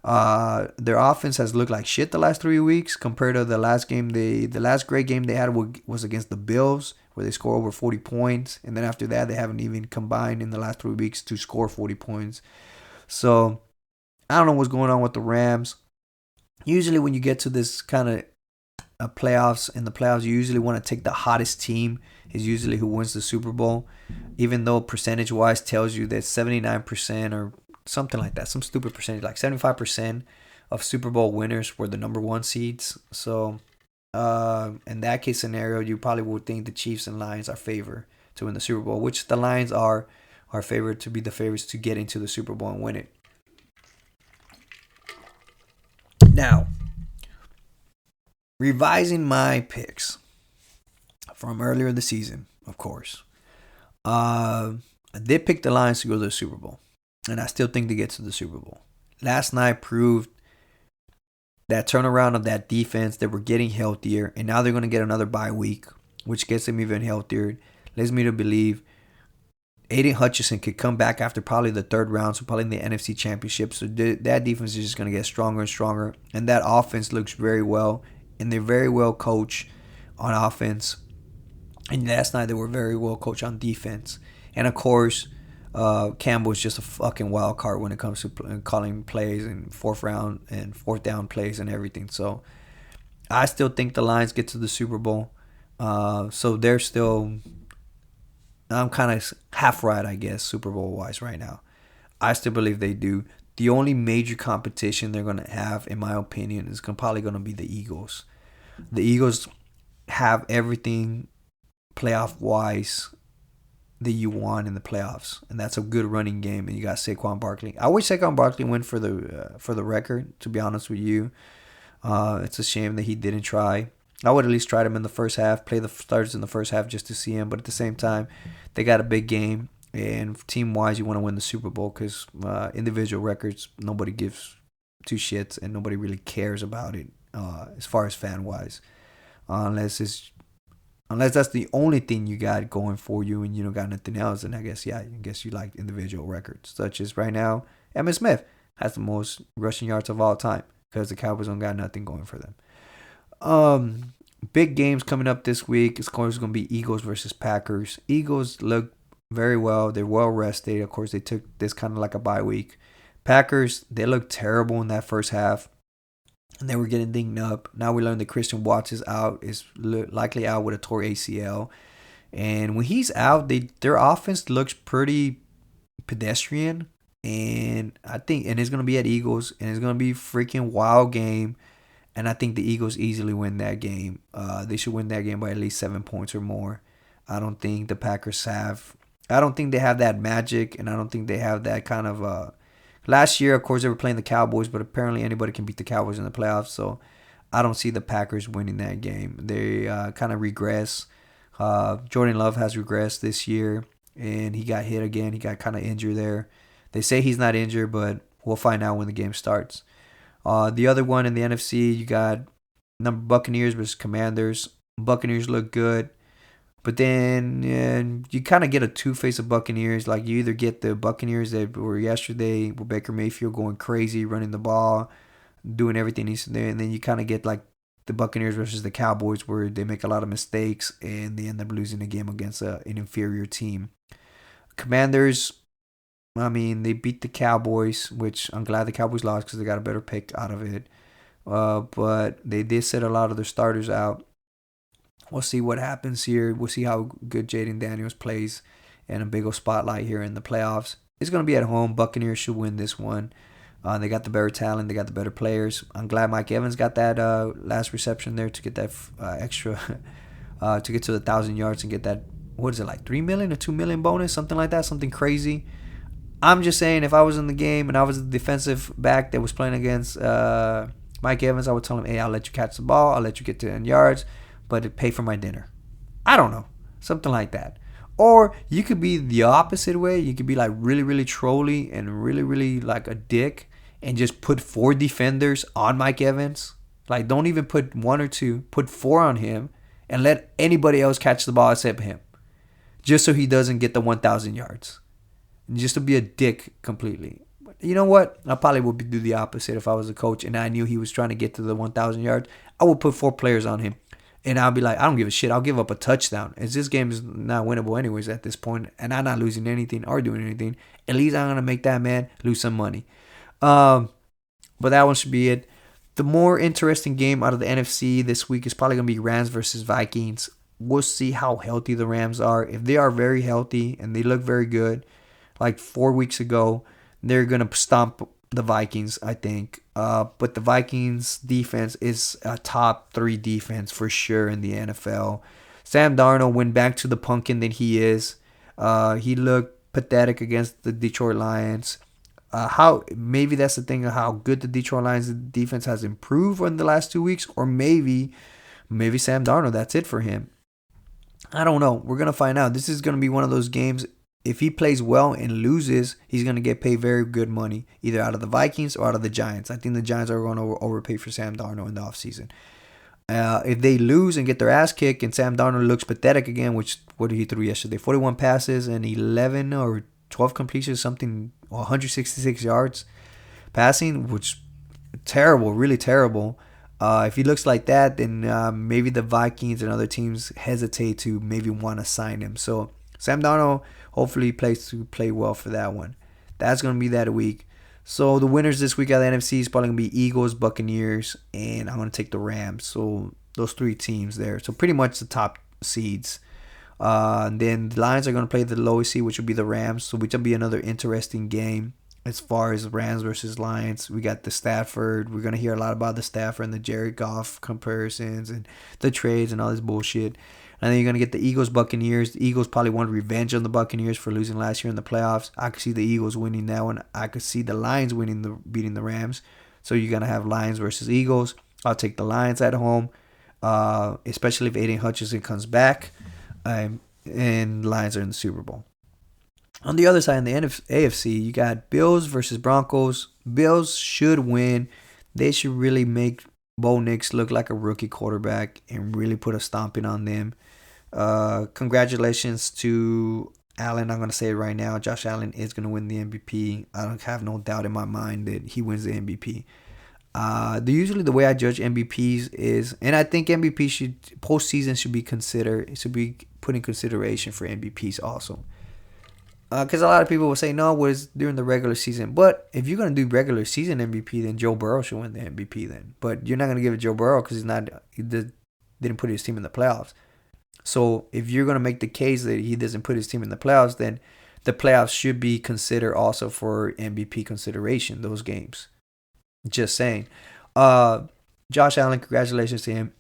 Their offense has looked like shit the last 3 weeks compared to the last game. The last great game they had was against the Bills, where they scored over 40 points. And then after that, they haven't even combined in the last 3 weeks to score 40 points. So I don't know what's going on with the Rams. Usually when you get to this kind of playoffs, in the playoffs, you usually want to take the hottest team is usually who wins the Super Bowl, even though percentage-wise tells you that 79% or something like that, some stupid percentage, like 75% of Super Bowl winners were the number 1 seeds. So in that case scenario, you probably would think the Chiefs and Lions are favored to win the Super Bowl, which the Lions are favored to be the favorites to get into the Super Bowl and win it. Now, revising my picks from earlier in the season, of course. I did pick the Lions to go to the Super Bowl, and I still think they get to the Super Bowl. Last night proved that turnaround of that defense. They were getting healthier, and now they're going to get another bye week, which gets them even healthier. Leads me to believe Aiden Hutchinson could come back after probably the third round, so probably in the NFC Championship. So that defense is just going to get stronger and stronger, and that offense looks very well, and they're very well coached on offense. And last night they were very well coached on defense. And of course, Campbell is just a fucking wild card when it comes to calling plays and fourth round and fourth down plays and everything. So I still think the Lions get to the Super Bowl. So they're still, I'm kind of half right, I guess, Super Bowl wise right now. I still believe they do. The only major competition they're going to have, in my opinion, is probably going to be the Eagles. The Eagles have everything playoff wise that you want in the playoffs, and that's a good running game. And you got Saquon Barkley. I wish Saquon Barkley went for the record. To be honest with you, it's a shame that he didn't try. I would at least try him in the first half, play the starters in the first half just to see him. But at the same time, they got a big game, and team wise, you want to win the Super Bowl because individual records, nobody gives two shits, and nobody really cares about it as far as fan wise, unless that's the only thing you got going for you and you don't got nothing else. And I guess you like individual records, such as right now, Emmitt Smith has the most rushing yards of all time because the Cowboys don't got nothing going for them. Big games coming up this week. Of course, it's going to be Eagles versus Packers. Eagles look very well. They're well rested. Of course, they took this kind of like a bye week. Packers, they look terrible in that first half, and they were getting dinged up. Now we learned that Christian Watts is out, is likely out with a torn ACL. And when he's out, their offense looks pretty pedestrian. And I think, and it's going to be at Eagles, and it's going to be a freaking wild game. And I think the Eagles easily win that game. They should win that game by at least 7 points or more. I don't think the Packers have. I don't think they have that magic, and I don't think they have that kind of. Last year, of course, they were playing the Cowboys, but apparently anybody can beat the Cowboys in the playoffs. So I don't see the Packers winning that game. They kind of regress. Jordan Love has regressed this year, and he got hit again. He got kind of injured there. They say he's not injured, but we'll find out when the game starts. The other one in the NFC, you got Buccaneers versus Commanders. Buccaneers look good, but then you kind of get a two-face of Buccaneers. Like you either get the Buccaneers that were yesterday with Baker Mayfield going crazy, running the ball, doing everything he's doing, and then you kind of get like the Buccaneers versus the Cowboys where they make a lot of mistakes and they end up losing the game against an inferior team. Commanders, I mean, they beat the Cowboys, which I'm glad the Cowboys lost because they got a better pick out of it. But they did set a lot of their starters out. We'll see what happens here. We'll see how good Jaden Daniels plays in a big old spotlight here in the playoffs. It's going to be at home. Buccaneers should win this one. They got the better talent. They got the better players. I'm glad Mike Evans got that last reception there to get that extra, to get to the 1,000 yards and get that, what is it, like $3 million or $2 million bonus? Something like that. Something crazy. I'm just saying, if I was in the game and I was a defensive back that was playing against Mike Evans, I would tell him, hey, I'll let you catch the ball. I'll let you get to 10 yards, but pay for my dinner. I don't know. Something like that. Or you could be the opposite way. You could be like really, really trolly and really, really like a dick and just put 4 defenders on Mike Evans. Like, don't even put 1 or 2. Put 4 on him and let anybody else catch the ball except him. Just so he doesn't get the 1,000 yards. Just to be a dick completely. But you know what? I probably would do the opposite if I was a coach and I knew he was trying to get to the 1,000 yards. I would put 4 players on him. And I'll be like, I don't give a shit. I'll give up a touchdown. As this game is not winnable anyways at this point, and I'm not losing anything or doing anything. At least I'm going to make that man lose some money. But that one should be it. The more interesting game out of the NFC this week is probably going to be Rams versus Vikings. We'll see how healthy the Rams are. If they are very healthy and they look very good, like 4 weeks ago, they're going to stomp the Vikings, I think. But the Vikings defense is a top 3 defense for sure in the NFL. Sam Darnold went back to the pumpkin that he is. He looked pathetic against the Detroit Lions. Maybe that's the thing of how good the Detroit Lions defense has improved in the last 2 weeks, or maybe Sam Darnold, that's it for him. I don't know. We're gonna find out. This is gonna be one of those games. If he plays well and loses, he's gonna get paid very good money, either out of the Vikings or out of the Giants. I think the Giants are going to overpay for Sam Darnold in the offseason. If they lose and get their ass kicked and Sam Darnold looks pathetic again, which what did he throw yesterday? 41 passes and 11 or 12 completions, something, 166 yards passing, which terrible, really terrible. If he looks like that, then maybe the Vikings and other teams hesitate to maybe want to sign him. So Sam Darnold hopefully play well for that one. That's going to be that week. So the winners this week out of the NFC is probably going to be Eagles, Buccaneers, and I'm going to take the Rams. So those three teams there. So pretty much the top seeds. Then the Lions are going to play the lowest seed, which will be the Rams. So which will be another interesting game as far as Rams versus Lions. We got the Stafford. We're going to hear a lot about the Stafford and the Jared Goff comparisons and the trades and all this bullshit. And then you're going to get the Eagles, Buccaneers. The Eagles probably want revenge on the Buccaneers for losing last year in the playoffs. I could see the Eagles winning that one. I could see the Lions beating the Rams. So you're going to have Lions versus Eagles. I'll take the Lions at home, especially if Aiden Hutchinson comes back. And Lions are in the Super Bowl. On the other side, in the AFC, you got Bills versus Broncos. Bills should win. They should really make Bo Nix look like a rookie quarterback and really put a stomping on them. Congratulations to Allen. I'm going to say it right now. Josh Allen is going to win the MVP. I don't have no doubt in my mind that he wins the MVP. Usually the way I judge MVPs is, and I think MVP postseason should be considered. It should be put in consideration for MVPs also. Because a lot of people will say, no, it was during the regular season. But if you're going to do regular season MVP, then Joe Burrow should win the MVP then. But you're not going to give it Joe Burrow because he didn't put his team in the playoffs. So if you're going to make the case that he doesn't put his team in the playoffs, then the playoffs should be considered also for MVP consideration, those games. Just saying. Josh Allen, congratulations to him.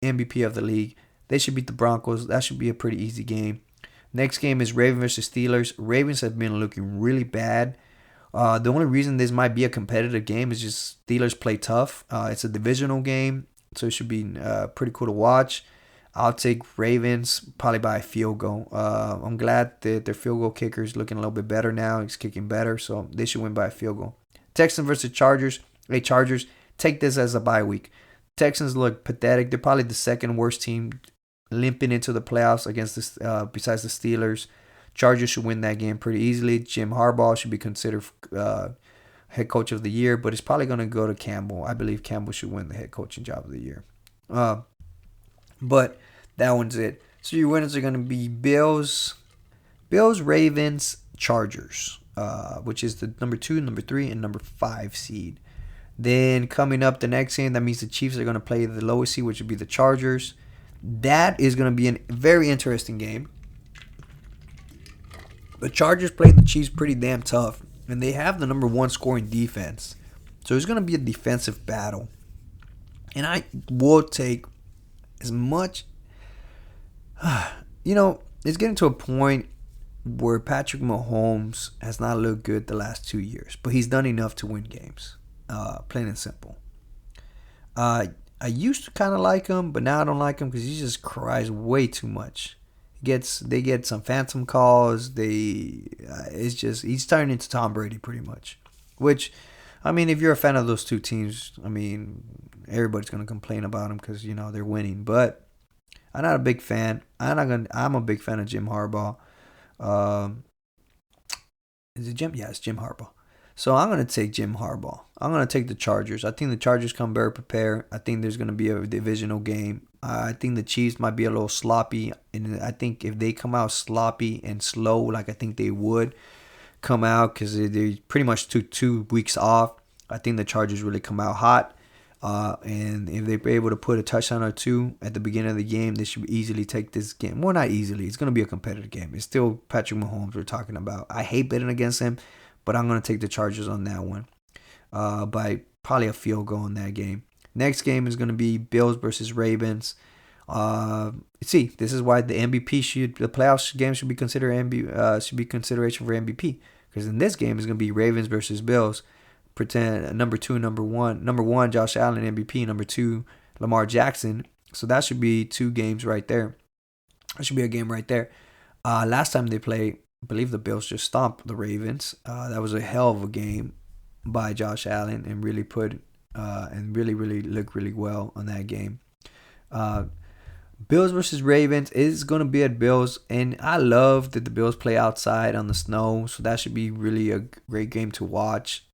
MVP of the league. They should beat the Broncos. That should be a pretty easy game. Next game is Ravens versus Steelers. Ravens have been looking really bad. The only reason this might be a competitive game is just Steelers play tough. It's a divisional game, so it should be pretty cool to watch. I'll take Ravens probably by a field goal. I'm glad that their field goal kicker is looking a little bit better now. He's kicking better, so they should win by a field goal. Texans versus Chargers. Hey, Chargers, take this as a bye week. Texans look pathetic. They're probably the second worst team limping into the playoffs against this, besides the Steelers. Chargers should win that game pretty easily. Jim Harbaugh should be considered head coach of the year, but it's probably going to go to Campbell. I believe Campbell should win the head coaching job of the year. But that one's it. So your winners are going to be Bills, Ravens, Chargers, which is the number 2, number 3, and number 5 seed. Then coming up the next game, that means the Chiefs are going to play the lowest seed, which would be the Chargers. That is going to be a very interesting game. The Chargers played the Chiefs pretty damn tough, and they have the number 1 scoring defense. So it's going to be a defensive battle. And I will take as much... it's getting to a point where Patrick Mahomes has not looked good the last 2 years, but he's done enough to win games. Plain and simple. I used to kind of like him, but now I don't like him because he just cries way too much. They get some phantom calls. He's turning into Tom Brady pretty much. Which, I mean, if you're a fan of those two teams, I mean, everybody's gonna complain about them because they're winning. But I'm not a big fan. I'm a big fan of Jim Harbaugh. Is it Jim? Yeah, it's Jim Harbaugh. So I'm going to take Jim Harbaugh. I'm going to take the Chargers. I think the Chargers come very prepared. I think there's going to be a divisional game. I think the Chiefs might be a little sloppy. And I think if they come out sloppy and slow, like I think they would come out because they pretty much took 2 weeks off, I think the Chargers really come out hot. And if they're able to put a touchdown or 2 at the beginning of the game, they should easily take this game. Well, not easily. It's going to be a competitive game. It's still Patrick Mahomes we're talking about. I hate betting against him, but I'm going to take the Chargers on that one by probably a field goal in that game. Next game is going to be Bills versus Ravens. This is why the playoffs game should be considered should be consideration for MVP, because in this game is going to be Ravens versus Bills. Pretend number 2, number 1. Number 1, Josh Allen MVP. Number 2, Lamar Jackson. So that should be 2 games right there. That should be a game right there. Last time they played, I believe the Bills just stomped the Ravens. That was a hell of a game by Josh Allen and really put and really looked really well on that game. Uh, Bills versus Ravens is going to be at Bills, and I love that the Bills play outside on the snow, so that should be really a great game to watch.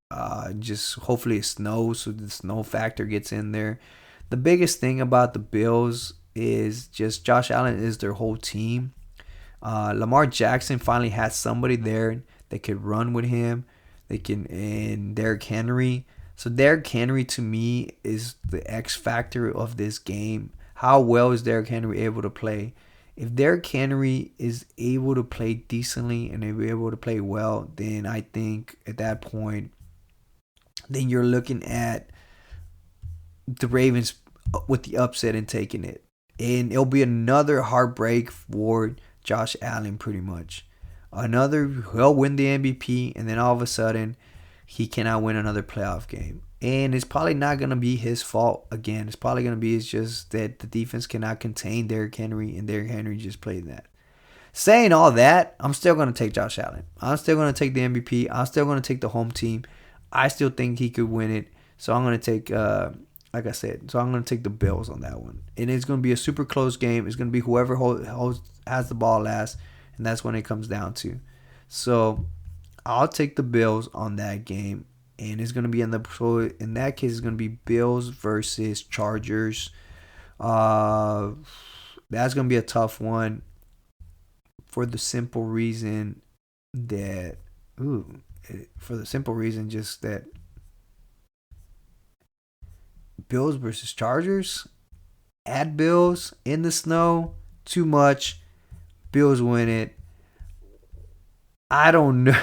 Just hopefully it snows, so the snow factor gets in there. The biggest thing about the Bills is just Josh Allen is their whole team. Lamar Jackson finally has somebody there that could run with him. They can, and Derrick Henry. So Derrick Henry to me is the X factor of this game. How well is Derrick Henry able to play? If Derrick Henry is able to play decently and able to play well, then I think at that point, then you're looking at the Ravens with the upset and taking it. And it'll be another heartbreak for Josh Allen pretty much. He'll win the MVP, and then all of a sudden, he cannot win another playoff game. And it's probably not going to be his fault again. It's probably going to be just that the defense cannot contain Derrick Henry, and Derrick Henry just played that. Saying all that, I'm still going to take Josh Allen. I'm still going to take the MVP. I'm still going to take the home team. I still think he could win it. So I'm going to take, like I said, I'm going to take the Bills on that one. And it's going to be a super close game. It's going to be whoever has the ball last, and that's when it comes down to. So I'll take the Bills on that game. And it's going to be in that case, it's going to be Bills versus Chargers. That's going to be a tough one for the simple reason that, just that Bills versus Chargers at Bills in the snow, too much. Bills win it. I don't know.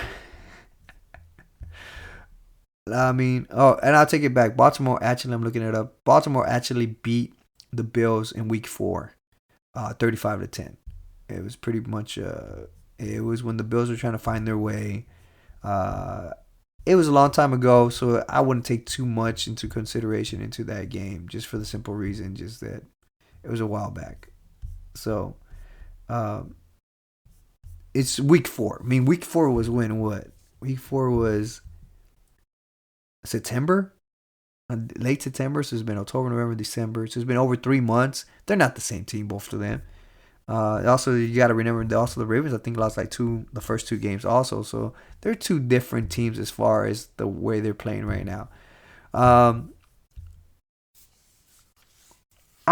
And I'll take it back. I'm looking it up. Baltimore actually beat the Bills in week 4, 35-10. It was pretty much, it was when the Bills were trying to find their way. It was a long time ago, so I wouldn't take too much into consideration into that game, just for the simple reason, just that it was a while back. So, it's week 4. Week 4 was when what? Week 4 was September, late September. So it's been October, November, December. So it's been over 3 months. They're not the same team, both of them. Also, you got to remember that also the Ravens, I think, lost the first 2 games also. So they're 2 different teams as far as the way they're playing right now. I'll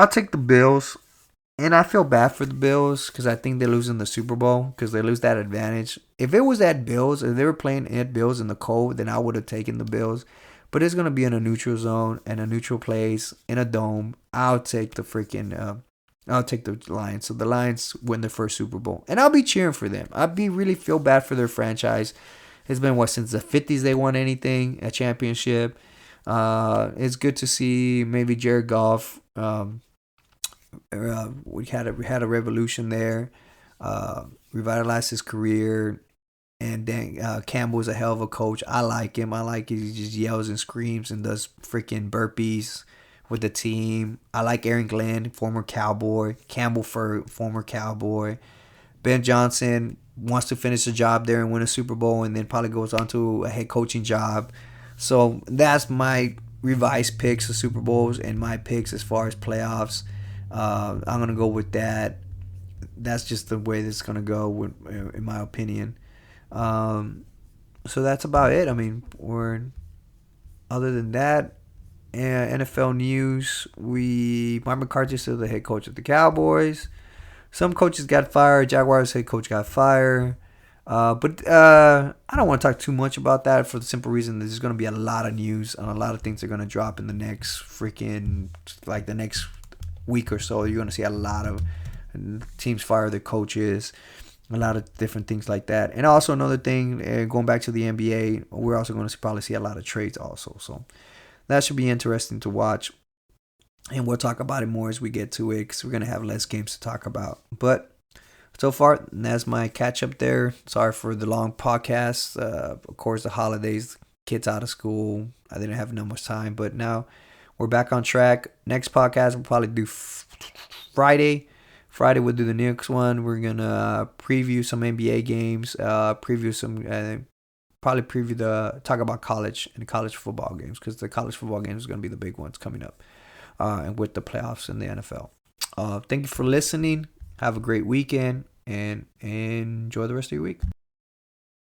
take the Bills. And I feel bad for the Bills because I think they're losing the Super Bowl because they lose that advantage. If it was at Bills, if they were playing at Bills in the cold, then I would have taken the Bills. But it's going to be in a neutral zone and a neutral place in a dome. I'll take the Lions. So the Lions win their first Super Bowl. And I'll be cheering for them. Really feel bad for their franchise. It's been, since the 50s they won a championship. It's good to see maybe Jared Goff. We had a revolution there, revitalized his career, and then Campbell's a hell of a coach. I like him. He just yells and screams and does freaking burpees with the team. I like Aaron Glenn, former Cowboy. Campbell, former Cowboy. Ben Johnson wants to finish the job there and win a Super Bowl, and then probably goes on to a head coaching job. So that's my revised picks of Super Bowls and my picks as far as playoffs. I'm going to go with that. That's just the way this is going to go, in my opinion. So that's about it. Other than that, NFL news, Mike McCarthy is still the head coach of the Cowboys. Some coaches got fired. Jaguars head coach got fired. But I don't want to talk too much about that for the simple reason that there's going to be a lot of news and a lot of things are going to drop in the next the next week or so. You're going to see a lot of teams fire their coaches, a lot of different things like that. And also another thing, going back to the NBA, we're also going to probably see a lot of trades also. So that should be interesting to watch. And we'll talk about it more as we get to it because we're going to have less games to talk about. But so far, that's my catch up there. Sorry for the long podcast. Of course, the holidays, kids out of school. I didn't have much time, but now we're back on track. Next podcast we'll probably do Friday Friday we'll do the next one. We're gonna preview some NBA games. Preview some. Probably talk about college and college football games, because the college football games is gonna be the big ones coming up. And with the playoffs in the NFL. Thank you for listening. Have a great weekend and enjoy the rest of your week.